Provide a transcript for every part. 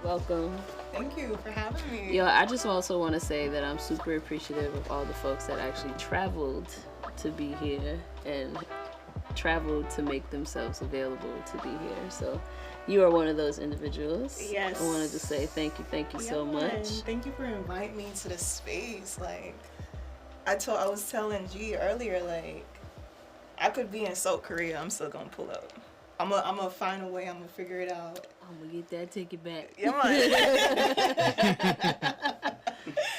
Welcome. Thank you for having me. Yo, I just also want to say that I'm super appreciative of all the folks that actually traveled to be here and traveled to make themselves available to be here. So you are one of those individuals. Yes. I wanted to say thank you so much. Thank you for inviting me to this space. Like, I was telling G earlier, like, I could be in South Korea, I'm still gonna pull up. I'm gonna find a way, I'm gonna figure it out. I'm gonna get that ticket back. Yeah, man.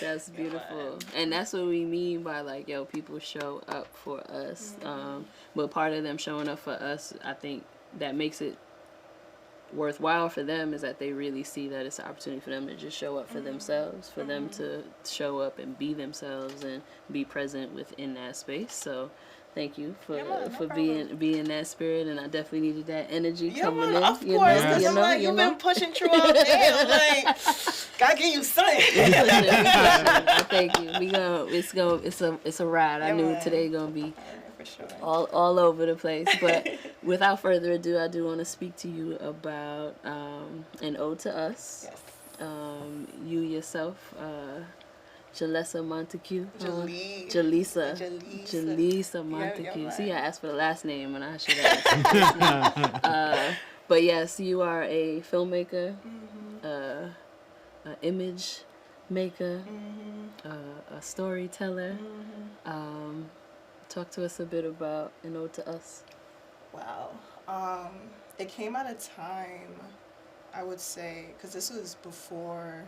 That's beautiful. And that's what we mean by, like, yo, people show up for us. But part of them showing up for us, I think that makes it worthwhile for them is that they really see that it's an opportunity for them to just show up for themselves, for them to show up and be themselves and be present within that space. So thank you for being that spirit, and I definitely needed that energy coming in. Of course, because I'm like, you've been pushing through all day. I'm like, gotta give you something. Thank you. It's a ride. I knew today gonna be for sure. all over the place. But without further ado, I do want to speak to you about an ode to us. Yes. You yourself, Jalessa Montaque. Jalessa Montaque. Right. See, I asked for the last name, and I should have asked the first name. But yes, you are a filmmaker, an image maker, a storyteller. Talk to us a bit about an ode to us. Wow. It came at a time, I would say, because this was before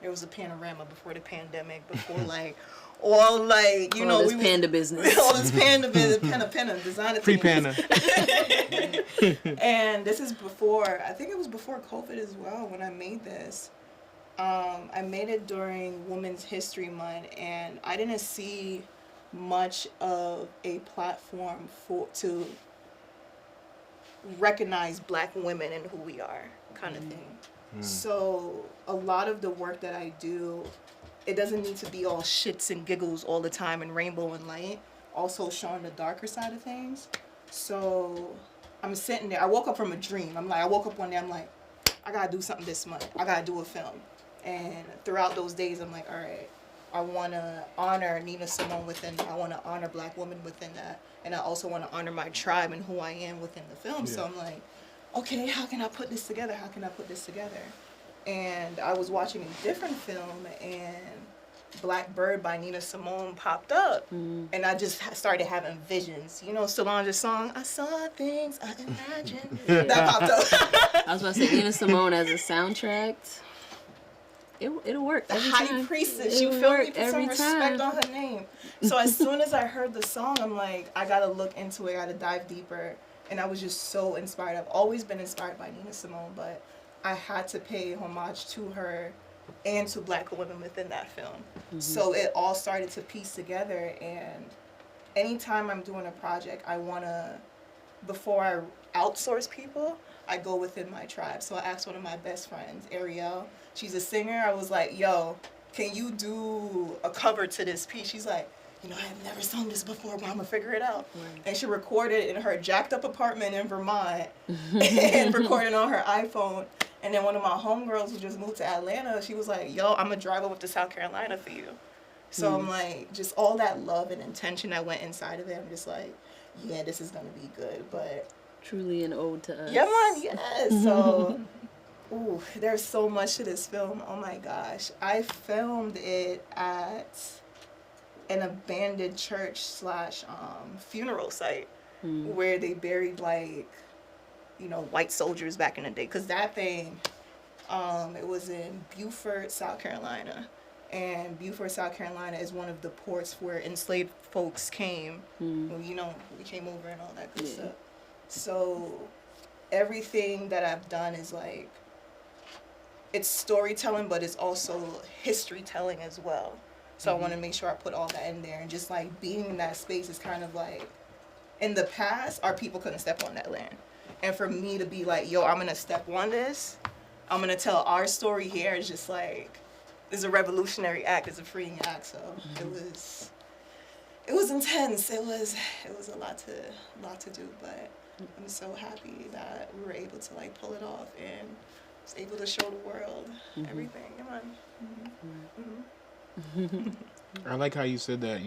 there was a panorama, before the pandemic, before like all like all this panda business, all this panda business, penna designer pre-panda. And this is before, I think it was before COVID as well when I made this. I made it during Women's History Month, and I didn't see much of a platform to recognize Black women and who we are, kind of thing. So a lot of the work that I do, it doesn't need to be all shits and giggles all the time and rainbow and light, also showing the darker side of things. So I'm sitting there, I woke up from a dream. I woke up one day, I'm like, I gotta do something this month. I gotta do a film. And throughout those days, I'm like, all right, I want to honor Nina Simone within that. I want to honor Black women within that. And I also want to honor my tribe and who I am within the film. Yeah. So I'm like, okay, how can I put this together? And I was watching a different film, and Black Bird by Nina Simone popped up. And I just started having visions. You know Solange's song, I saw things I imagined. That popped up. I was about to say, Nina Simone as a soundtrack. It'll work every time. The high priestess, you feel me? Put some respect on her name. So as soon as I heard the song, I'm like, I gotta look into it, I gotta dive deeper. And I was just so inspired. I've always been inspired by Nina Simone, but I had to pay homage to her and to Black women within that film. So it all started to piece together, and anytime I'm doing a project, I wanna, before I outsource people, I go within my tribe. So I asked one of my best friends, Ariel. She's a singer. I was like, yo, can you do a cover to this piece? She's like, you know, I have never sung this before, but I'm gonna figure it out. And she recorded it in her jacked up apartment in Vermont and recorded on her iPhone. And then one of my homegirls who just moved to Atlanta, she was like, yo, I'm gonna drive over to South Carolina for you. So I'm like, just all that love and intention that went inside of it, I'm just like, yeah, this is gonna be good. But truly an ode to us. Yeah, man, yes. So, ooh, there's so much to this film. Oh my gosh. I filmed it at an abandoned church / funeral site where they buried, like, you know, white soldiers back in the day. Because that thing, it was in Beaufort, South Carolina. And Beaufort, South Carolina is one of the ports where enslaved folks came. You know, we came over and all that good stuff. So everything that I've done is like, it's storytelling, but it's also history telling as well. So I want to make sure I put all that in there. And just like being in that space is kind of like, in the past, our people couldn't step on that land. And for me to be like, yo, I'm going to step on this. I'm going to tell our story here. It's just like, it's a revolutionary act. It's a freeing act. So it was intense. It was a lot to do, but I'm so happy that we were able to like pull it off. And was able to show the world everything. Come on. I like how you said that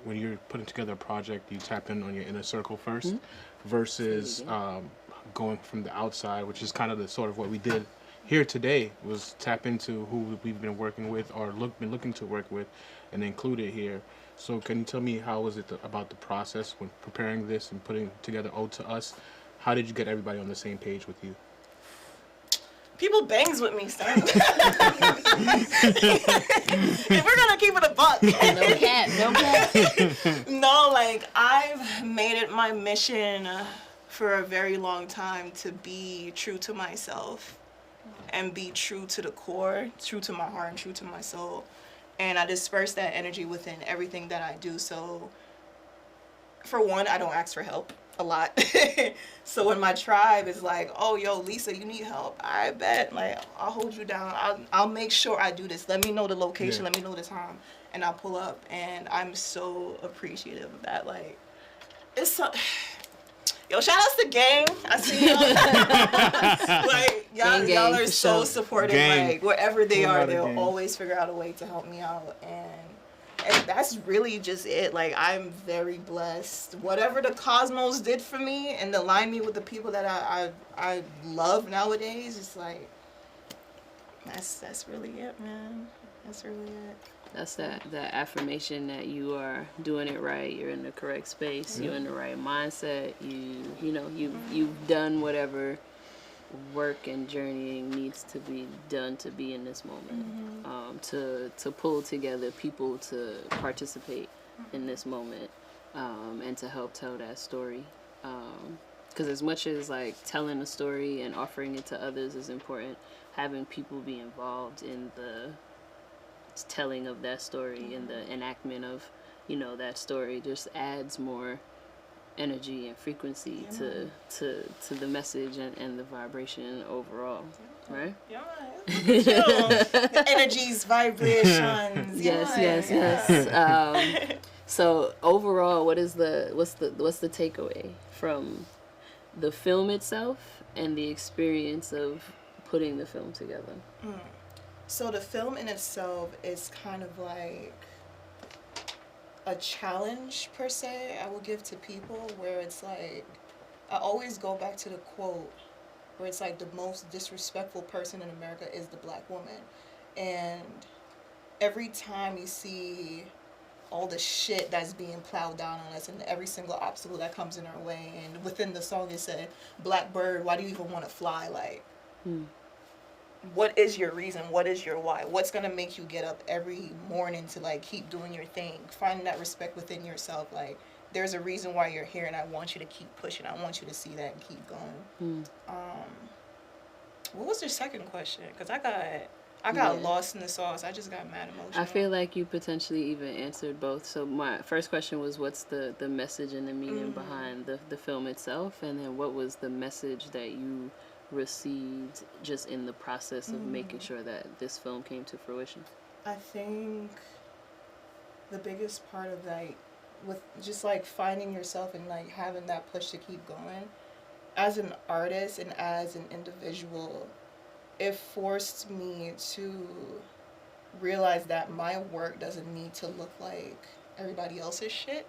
when you're putting together a project, you tap in on your inner circle first, versus going from the outside, which is kind of the sort of what we did here today, was tap into who we've been working with or been looking to work with and include it here. So can you tell me how was it about the process when preparing this and putting together Ode to Us? How did you get everybody on the same page with you? People bangs with me, son. If we're gonna keep it a buck. No cap. No, like, I've made it my mission for a very long time to be true to myself and be true to the core, true to my heart and true to my soul. And I disperse that energy within everything that I do. So, for one, I don't ask for help a lot. So when my tribe is like, oh, yo, Lisa, you need help, I bet, like, I'll hold you down. I'll make sure I do this. Let me know the location. Let me know the time. And I'll pull up. And I'm so appreciative of that. Like, it's so... Yo, shout outs to Gang. I see y'all. Like, y'all are so supportive. Gang. Like, wherever they are, they'll always figure out a way to help me out. And that's really just it. Like, I'm very blessed. Whatever the cosmos did for me and align me with the people that I love nowadays, it's like, that's really it, man. That's really it. That's that affirmation that you are doing it right. You're in the correct space. You're in the right mindset. You've done whatever work and journeying needs to be done to be in this moment. To pull together people to participate in this moment, and to help tell that story. Because as much as like telling a story and offering it to others is important, having people be involved in the telling of that story and the enactment of that story just adds more energy and frequency to the message and the vibration overall, right? Yeah. The energies, vibrations. Yes. So overall, what's the takeaway from the film itself and the experience of putting the film together? So the film in itself is kind of like a challenge, per se, I will give to people, where it's like, I always go back to the quote where it's like the most disrespectful person in America is the black woman. And every time you see all the shit that's being plowed down on us and every single obstacle that comes in our way, and within the song it said, "Blackbird, why do you even want to fly?" Like, what is your reason? What is your why? What's going to make you get up every morning to, like, keep doing your thing? Finding that respect within yourself. Like, there's a reason why you're here, and I want you to keep pushing. I want you to see that and keep going. What was your second question? Because I got lost in the sauce. I just got mad emotional. I feel like you potentially even answered both. So my first question was, what's the message and the meaning behind the film itself? And then what was the message that you received just in the process of making sure that this film came to fruition? I think the biggest part of that, with just like finding yourself and like having that push to keep going, as an artist and as an individual, it forced me to realize that my work doesn't need to look like everybody else's shit.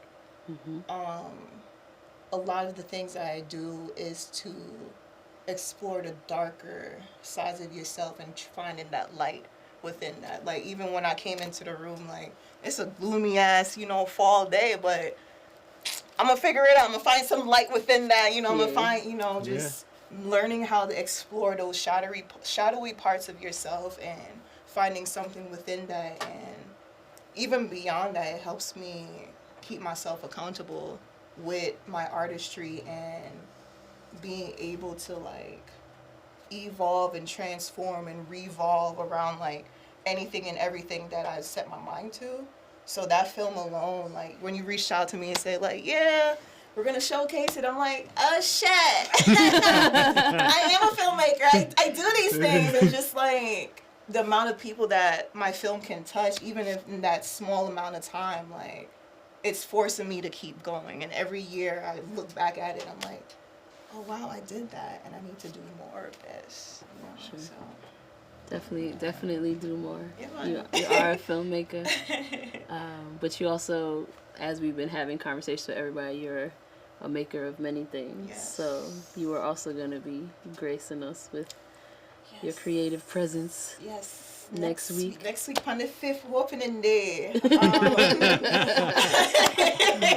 A lot of the things that I do is to explore the darker sides of yourself and finding that light within that. Like, even when I came into the room, like, it's a gloomy ass, fall day, but I'm gonna figure it out. I'm gonna find some light within that, I'm gonna find, just learning how to explore those shadowy parts of yourself and finding something within that. And even beyond that, it helps me keep myself accountable with my artistry and being able to, like, evolve and transform and revolve around, like, anything and everything that I set my mind to. So that film alone, like, when you reached out to me and said, like, yeah, we're going to showcase it, I'm like, oh, shit. I am a filmmaker. I do these things. And just, like, the amount of people that my film can touch, even if in that small amount of time, like, it's forcing me to keep going. And every year I look back at it, I'm like, oh wow, I did that, and I need to do more of this. You know? Sure. So. Definitely do more. Yeah, You are a filmmaker, but you also, as we've been having conversations with everybody, you're a maker of many things. Yes. So you are also going to be gracing us with your creative presence. Yes. Next week. Next week on the 5th opening day.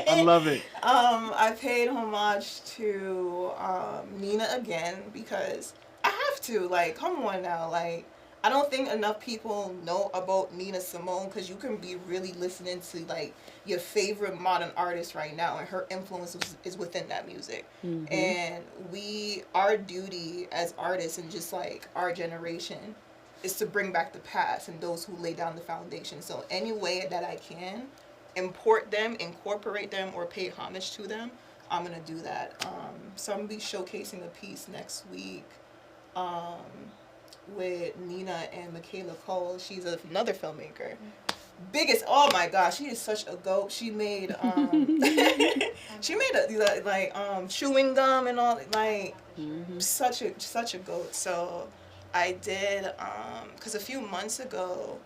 I love it. I paid homage to Nina again because I have to. Like, come on now. Like, I don't think enough people know about Nina Simone because you can be really listening to like your favorite modern artist right now, and her influence is within that music. Mm-hmm. And our duty as artists and just like our generation is to bring back the past and those who lay down the foundation. So any way that I can import them, incorporate them, or pay homage to them, I'm gonna do that. So I'm gonna be showcasing a piece next week. With Nina and Michaela Cole. She's another filmmaker. Biggest, oh my gosh, she is such a goat. She made chewing gum and all, like such a goat. So I did because a few months ago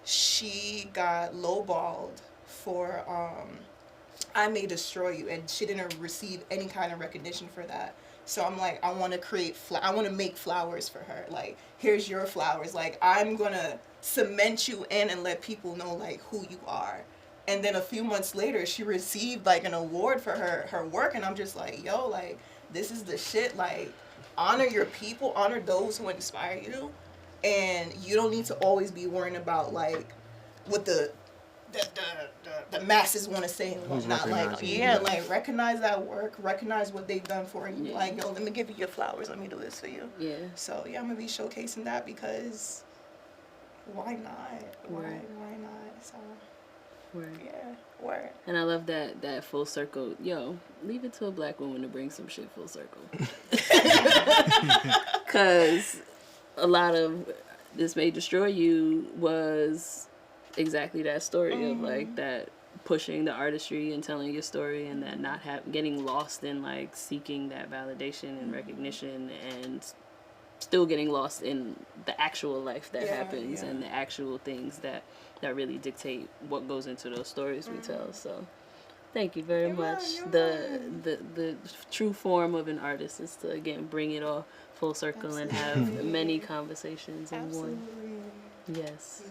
she got lowballed for I May Destroy You, and she didn't receive any kind of recognition for that. So I'm like, I want to make flowers for her. Like, here's your flowers. Like, I'm going to cement you in and let people know, like, who you are. And then a few months later, she received, like, an award for her work. And I'm just like, yo, like, this is the shit. Like, honor your people. Honor those who inspire you. And you don't need to always be worrying about, like, what the masses want to say and whatnot. Like, like, recognize that work, recognize what they've done for you. Like, yo, let me give you your flowers, let me do this for you. Yeah. So I'm gonna be showcasing that because why not? Why not? So word. And I love that full circle. Yo, leave it to a black woman to bring some shit full circle. Cause a lot of This May Destroy You was exactly that story of like that pushing the artistry and telling your story, and that not getting lost in like seeking that validation and recognition, and still getting lost in the actual life that happens and the actual things that really dictate what goes into those stories we tell. So thank you very much. The true form of an artist is to again bring it all full circle and have many conversations in one. Yes.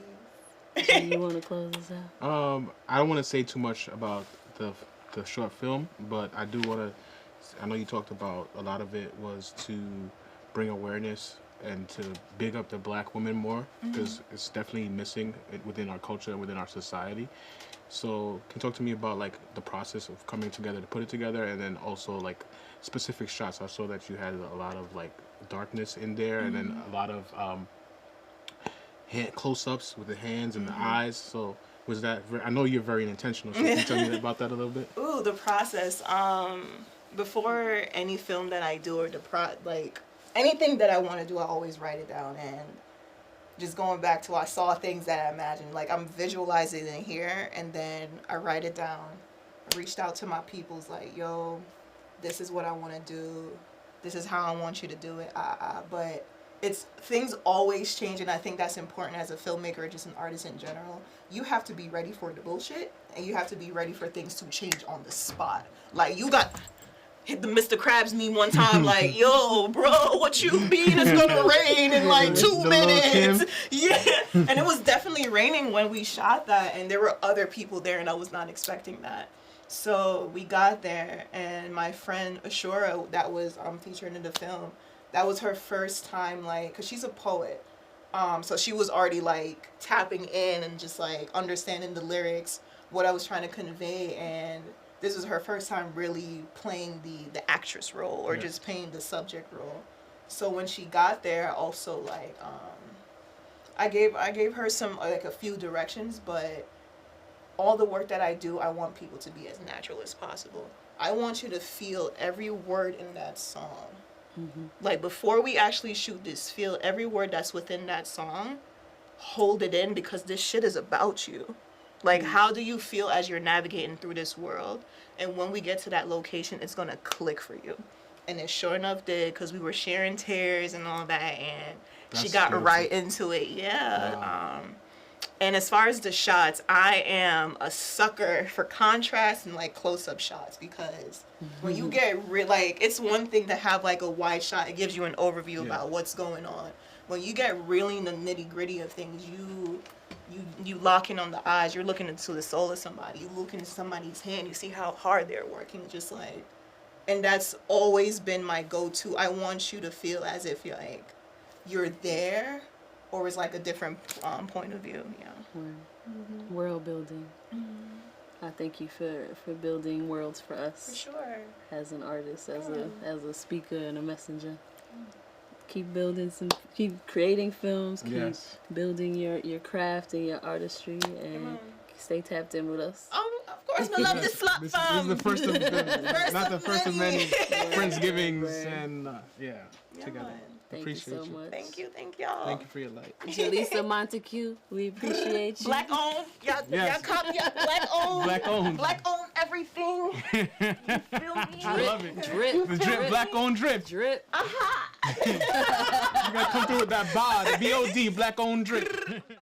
Do you want to close this out? I don't want to say too much about the short film, but I do want to. I know you talked about a lot of it was to bring awareness and to big up the black woman more, because it's definitely missing within our culture and within our society. So can you talk to me about like the process of coming together to put it together, and then also like specific shots? I saw that you had a lot of like darkness in there, and then a lot of close-ups with the hands and the eyes. So was that I know you're very intentional, so can you tell me about that a little bit? Ooh, the process. Before any film that I do, or like anything that I want to do, I always write it down. And just going back to, I saw things that I imagined, like I'm visualizing it in here, and then I write it down. I reached out to my peoples like, yo, this is what I want to do, this is how I want you to do it. But things always change, and I think that's important as a filmmaker or just an artist in general. You have to be ready for the bullshit, and you have to be ready for things to change on the spot. Like, you got hit the Mr. Krabs me one time, like, yo, bro, what you mean it's gonna rain in like 2 minutes? Yeah, and it was definitely raining when we shot that, and there were other people there, and I was not expecting that. So we got there, and my friend Ashura, that was featured in the film, that was her first time, like, because she's a poet. So she was already, like, tapping in and just, like, understanding the lyrics, what I was trying to convey. And this was her first time really playing the actress role, or just playing the subject role. So when she got there, also, like, I gave her some, like, a few directions, but all the work that I do, I want people to be as natural as possible. I want you to feel every word in that song. Like, before we actually shoot this, feel every word that's within that song, hold it in, because this shit is about you. Like, how do you feel as you're navigating through this world? And when we get to that location, it's gonna click for you. And it sure enough did, because we were sharing tears and all that, and she That's got beautiful. right into it. Yeah. Wow. And as far as the shots, I am a sucker for contrast and like close-up shots, because when you get like, it's one thing to have like a wide shot, it gives you an overview about what's going on. When you get really in the nitty-gritty of things, you lock in on the eyes. You're looking into the soul of somebody. You look into somebody's hand. You see how hard they're working. Just like, and that's always been my go-to. I want you to feel as if you're like you're there, or it's like a different point of view. Yeah. World building. I thank you for building worlds for us. For sure. As an artist, as a speaker and a messenger. Keep keep creating films, keep building your craft and your artistry, and stay tapped in with us. Oh, of course, we love this slap This is the first of not the first of many FriendsGivings, and together. Thank Appreciate you so much. Thank you y'all. Thank you for your light. Jalessa Montaque, we appreciate you. Black owned, y'all cop, black owned. Black owned. Black owned everything. You feel me? I love it. Drip. The drip, black owned drip. Drip. You gotta come through with that BOD, the BOD, black owned drip.